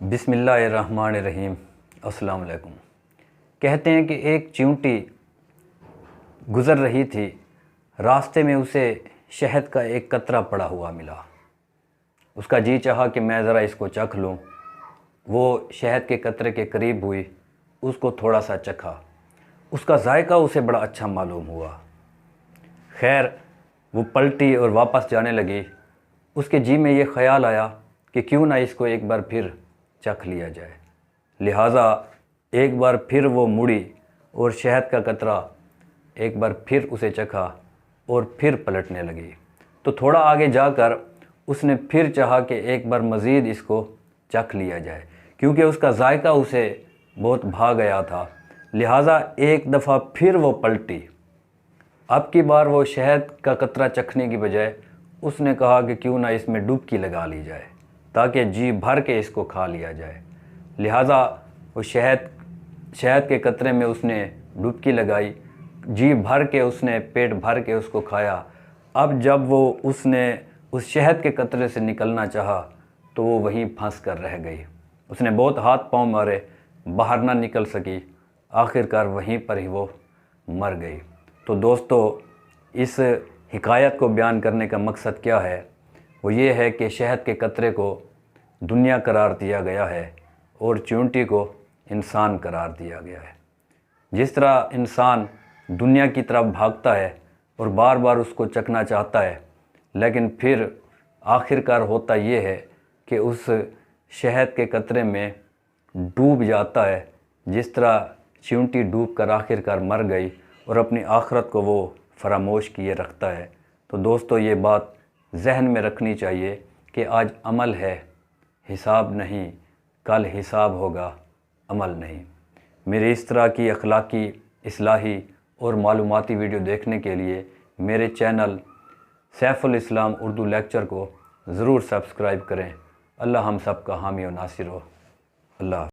بسم اللہ الرحمن الرحیم۔ السلام علیکم۔ کہتے ہیں کہ ایک چیونٹی گزر رہی تھی، راستے میں اسے شہد کا ایک قطرہ پڑا ہوا ملا۔ اس کا جی چاہا کہ میں ذرا اس کو چکھ لوں۔ وہ شہد کے قطرے کے قریب ہوئی، اس کو تھوڑا سا چکھا۔ اس کا ذائقہ اسے بڑا اچھا معلوم ہوا۔ خیر وہ پلٹی اور واپس جانے لگی۔ اس کے جی میں یہ خیال آیا کہ کیوں نہ اس کو ایک بار پھر چکھ لیا جائے۔ لہٰذا ایک بار پھر وہ مڑی اور شہد کا قطرہ ایک بار پھر اسے چکھا اور پھر پلٹنے لگی۔ تو تھوڑا آگے جا کر اس نے پھر چاہا کہ ایک بار مزید اس کو چکھ لیا جائے، کیونکہ اس کا ذائقہ اسے بہت بھا گیا تھا۔ لہٰذا ایک دفعہ پھر وہ پلٹی۔ اب کی بار وہ شہد کا قطرہ چکھنے کی بجائے اس نے کہا کہ کیوں نہ اس میں ڈبکی لگا لی جائے تاکہ جی بھر کے اس کو کھا لیا جائے۔ لہٰذا وہ شہد کے قطرے میں اس نے ڈبکی لگائی، جی بھر کے اس نے پیٹ بھر کے اس کو کھایا۔ اب جب وہ اس نے اس شہد کے قطرے سے نکلنا چاہا تو وہ وہیں پھنس کر رہ گئی۔ اس نے بہت ہاتھ پاؤں مارے، باہر نہ نکل سکی، آخر کار وہیں پر ہی وہ مر گئی۔ تو دوستو، اس حکایت کو بیان کرنے کا مقصد کیا ہے؟ وہ یہ ہے کہ شہد کے قطرے کو دنیا قرار دیا گیا ہے اور چیونٹی کو انسان قرار دیا گیا ہے۔ جس طرح انسان دنیا کی طرف بھاگتا ہے اور بار بار اس کو چکھنا چاہتا ہے، لیکن پھر آخر کار ہوتا یہ ہے کہ اس شہد کے قطرے میں ڈوب جاتا ہے، جس طرح چیونٹی ڈوب کر آخر کار مر گئی اور اپنی آخرت کو وہ فراموش کیے رکھتا ہے۔ تو دوستو، یہ بات ذہن میں رکھنی چاہیے کہ آج عمل ہے، حساب نہیں، کل حساب ہوگا، عمل نہیں۔ میرے اس طرح کی اخلاقی، اصلاحی اور معلوماتی ویڈیو دیکھنے کے لیے میرے چینل سیف الاسلام اردو لیکچر کو ضرور سبسکرائب کریں۔ اللہ ہم سب کا حامی و ناصر ہو۔ اللہ